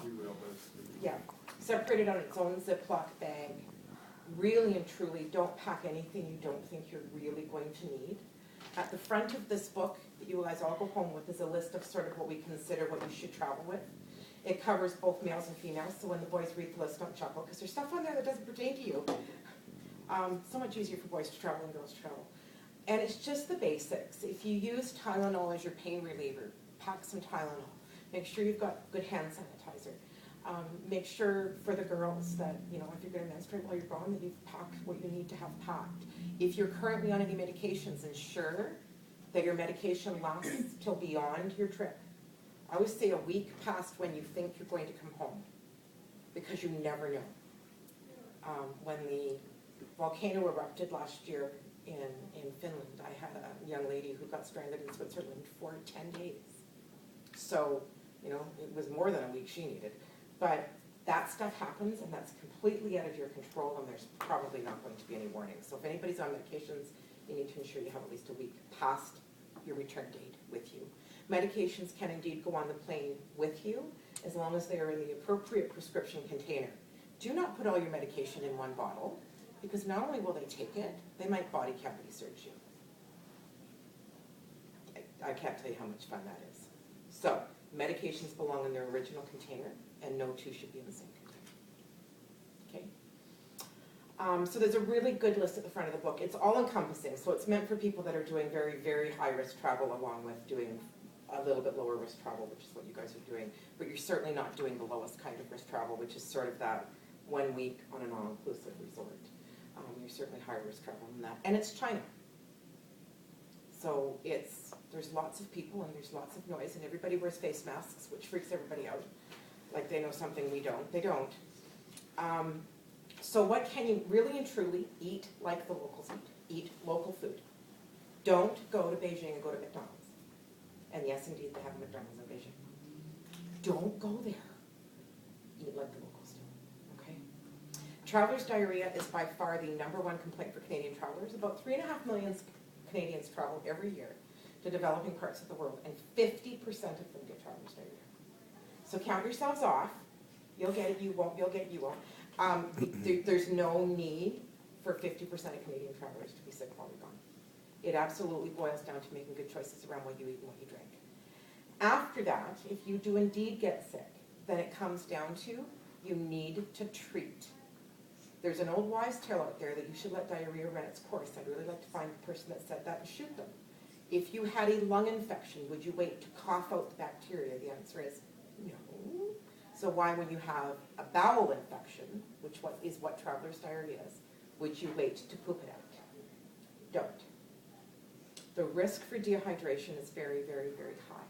We will, but Yeah, separate it on its own Ziploc bag. Really and truly, don't pack anything you don't think you're really going to need. At the front of this book that you guys all go home with is a list of sort of what we consider what you should travel with. It covers both males and females, so when the boys read the list, don't chuckle, because there's stuff on there that doesn't pertain to you. So much easier for boys to travel than girls to travel. And it's just the basics. If you use Tylenol as your pain reliever, pack some Tylenol. Make sure you've got good hand sanitizer. Make sure for the girls that, you know, if you're going to menstruate while you're gone, that you've packed what you need to have packed. If you're currently on any medications, ensure that your medication lasts till beyond your trip. I always say a week past when you think you're going to come home, because you never know. When the volcano erupted last year in Finland, I had a young lady who got stranded in Switzerland for 10 days. So, you know, it was more than a week she needed. But that stuff happens, and that's completely out of your control, and there's probably not going to be any warning. So if anybody's on medications, you need to ensure you have at least a week past your return date with you. Medications can indeed go on the plane with you, as long as they are in the appropriate prescription container. Do not put all your medication in one bottle, because not only will they take it, they might body cavity search you. I can't tell you how much fun that is. So, medications belong in their original container, and no two should be in the same container. Okay? So there's a really good list at the front of the book. It's all encompassing, so it's meant for people that are doing very, very high risk travel, along with doing a little bit lower risk travel, which is what you guys are doing. But you're certainly not doing the lowest kind of risk travel, which is sort of that 1 week on an all-inclusive resort. You're certainly higher risk travel than that. And it's China. So there's lots of people and there's lots of noise, and everybody wears face masks, which freaks everybody out. Like they know something we don't. They don't. So what can you really and truly eat like the locals eat? Eat local food. Don't go to Beijing and go to McDonald's. And yes, indeed, they have a McDonald's in Beijing. Don't go there. Eat like the locals do, okay? Traveler's diarrhea is by far the #1 complaint for Canadian travelers. About 3.5 million Canadians travel every year to developing parts of the world, and 50% of them get traveler's diarrhea. So count yourselves off. You'll get it, you won't. You'll get it, you won't. There's no need for 50% of Canadian travelers to be sick while you're gone. It absolutely boils down to making good choices around what you eat and what you drink. After that, if you do indeed get sick, then it comes down to you need to treat. There's an old wives' tale out there that you should let diarrhea run its course. I'd really like to find the person that said that and shoot them. If you had a lung infection, would you wait to cough out the bacteria? The answer is no. So why, when you have a bowel infection, which is what traveler's diarrhea is, would you wait to poop it out? Don't. The risk for dehydration is very, very, very high.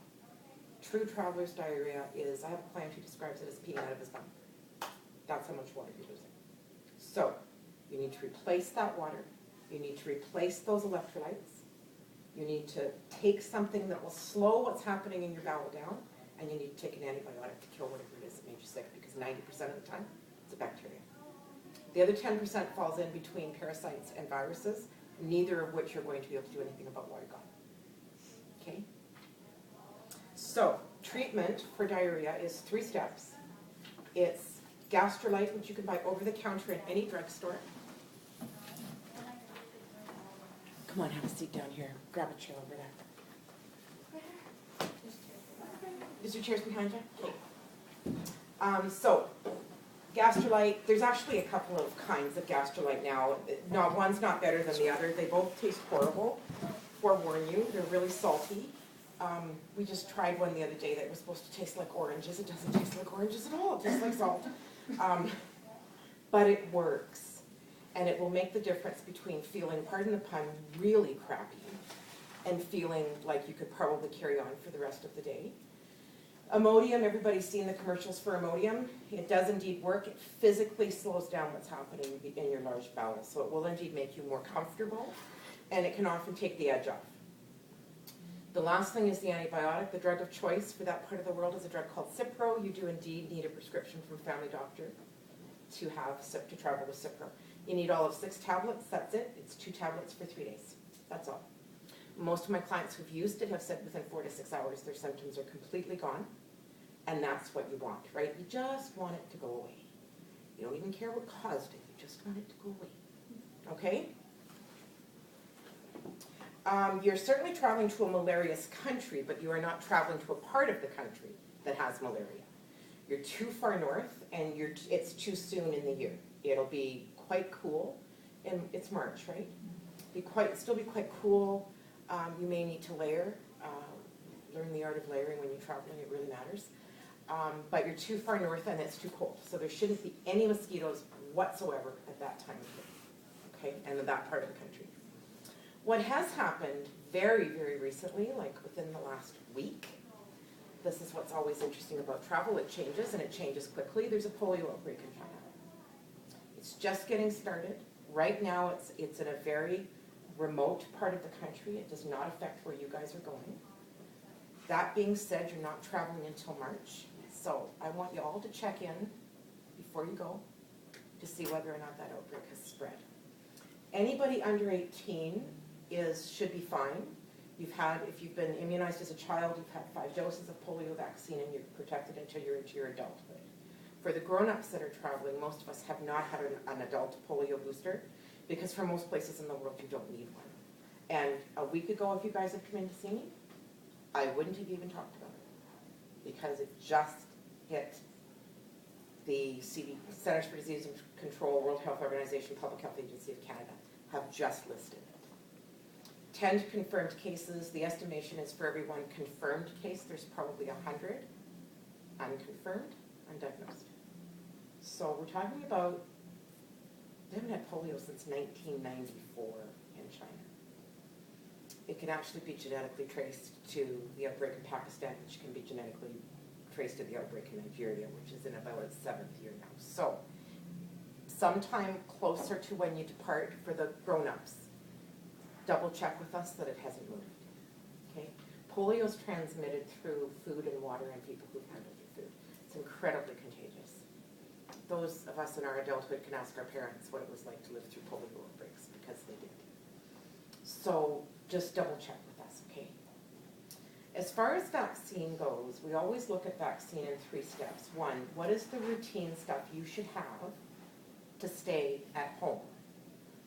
True traveler's diarrhea is, I have a client who describes it as peeing out of his bum. That's how much water you're losing. So, you need to replace that water. You need to replace those electrolytes. You need to take something that will slow what's happening in your bowel down, and you need to take an antibiotic to kill whatever it is that made you sick, because 90% of the time, it's a bacteria. The other 10% falls in between parasites and viruses, neither of which you're going to be able to do anything about while you're gone. Okay? So, treatment for diarrhea is 3 steps. It's Gastrolite, which you can buy over the counter in any drugstore. Come on, have a seat down here. Grab a chair over there. Is your chairs behind you? Okay. So, Gastrolite, there's actually a couple of kinds of Gastrolite now. One's not better than the other. They both taste horrible. Forewarn you, they're really salty. We just tried one the other day that was supposed to taste like oranges. It doesn't taste like oranges at all. It tastes like salt. But it works. And it will make the difference between feeling, pardon the pun, really crappy and feeling like you could probably carry on for the rest of the day. Imodium, everybody's seen the commercials for Imodium. It does indeed work. It physically slows down what's happening in your large bowel. So it will indeed make you more comfortable, and it can often take the edge off. The last thing is the antibiotic. The drug of choice for that part of the world is a drug called Cipro. You do indeed need a prescription from a family doctor to travel with Cipro. You need all of 6 tablets. That's it. It's 2 tablets for 3 days. That's all. Most of my clients who've used it have said within 4 to 6 hours their symptoms are completely gone, And that's what you want, right? You just want it to go away. You don't even care what caused it, you just want it to go away, okay? You're certainly traveling to a malarious country, but you are not traveling to a part of the country that has malaria. You're too far north, and it's too soon in the year. It'll be quite cool, and it's March, right? Still be quite cool. You may need to layer. Learn the art of layering when you're traveling, it really matters. But you're too far north and it's too cold. So there shouldn't be any mosquitoes whatsoever at that time of year, okay, and in that part of the country. What has happened very, very recently, like within the last week, this is what's always interesting about travel, it changes and it changes quickly. There's a polio outbreak in China. It's just getting started. Right now it's in a very remote part of the country. It does not affect where you guys are going. That being said, you're not traveling until March. So I want you all to check in before you go to see whether or not that outbreak has spread. Anybody under 18 should be fine. If you've been immunized as a child, you've had 5 doses of polio vaccine and you're protected until you're into your adulthood. For the grown-ups that are traveling, most of us have not had an adult polio booster because for most places in the world you don't need one. And a week ago, if you guys had come in to see me, I wouldn't have even talked about it because it just hit the Centers for Disease Control, World Health Organization, Public Health Agency of Canada have just listed it. 10 confirmed cases. The estimation is for every one confirmed case, there's probably 100 unconfirmed, undiagnosed. So we're talking about, they haven't had polio since 1994 in China. It can actually be genetically traced to the outbreak in Pakistan, which can be genetically traced to the outbreak in Nigeria, which is in about its 7th year now. So, sometime closer to when you depart for the grown-ups, double check with us that it hasn't moved, okay? Polio is transmitted through food and water and people who've handled your food. It's incredibly contagious. Those of us in our adulthood can ask our parents what it was like to live through polio outbreaks because they did. So, just double check with us, okay? As far as vaccine goes, we always look at vaccine in 3 steps. 1, what is the routine stuff you should have to stay at home?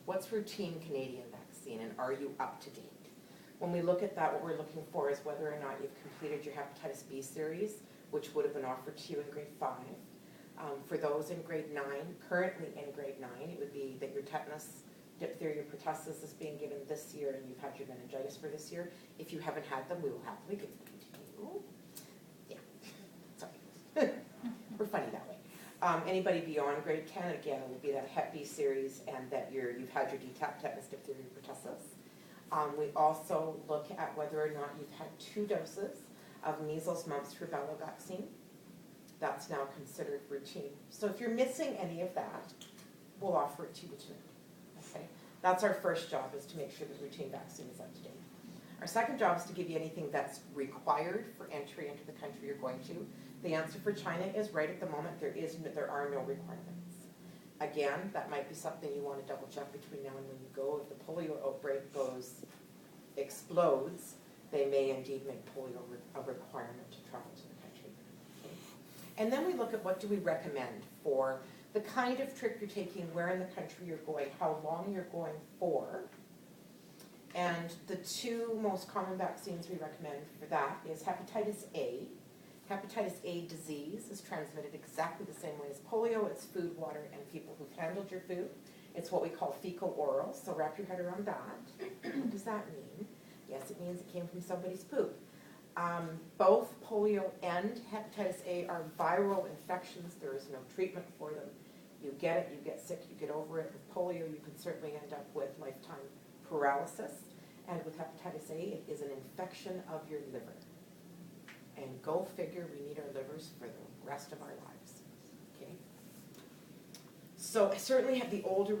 What's routine Canadian vaccine and are you up to date? When we look at that, what we're looking for is whether or not you've completed your hepatitis B series, which would have been offered to you in grade 5. For those in grade 9, currently in grade 9, it would be that your tetanus, diphtheria, pertussis is being given this year and you've had your meningitis for this year. If you haven't had them, we will happily give them to you. Yeah, sorry. We're funny that way. Anybody beyond grade 10, again, it will be that Hep B series and that you've had your DTaP, tetanus, diphtheria, pertussis. We also look at whether or not you've had 2 doses of measles, mumps, rubella vaccine. That's now considered routine. So if you're missing any of that, we'll offer it to you tonight. Okay? That's our first job, is to make sure the routine vaccine is up to date. Our second job is to give you anything that's required for entry into the country you're going to. The answer for China is right at the moment, there are no requirements. Again, that might be something you want to double check between now and when you go. If the polio outbreak explodes, they may indeed make polio a requirement to travel to the country. Okay? And then we look at what do we recommend for the kind of trip you're taking, where in the country you're going, how long you're going for. And the 2 most common vaccines we recommend for that is hepatitis A. Hepatitis A disease is transmitted exactly the same way as polio. It's food, water, and people who've handled your food. It's what we call fecal oral, so wrap your head around that. What does that mean? Yes, it means it came from somebody's poop. Both polio and hepatitis A are viral infections. There is no treatment for them. You get it, you get sick, you get over it. With polio, you can certainly end up with lifetime paralysis. And with hepatitis A, it is an infection of your liver. And go figure, we need our livers for the rest of our lives. Okay? So certainly the older we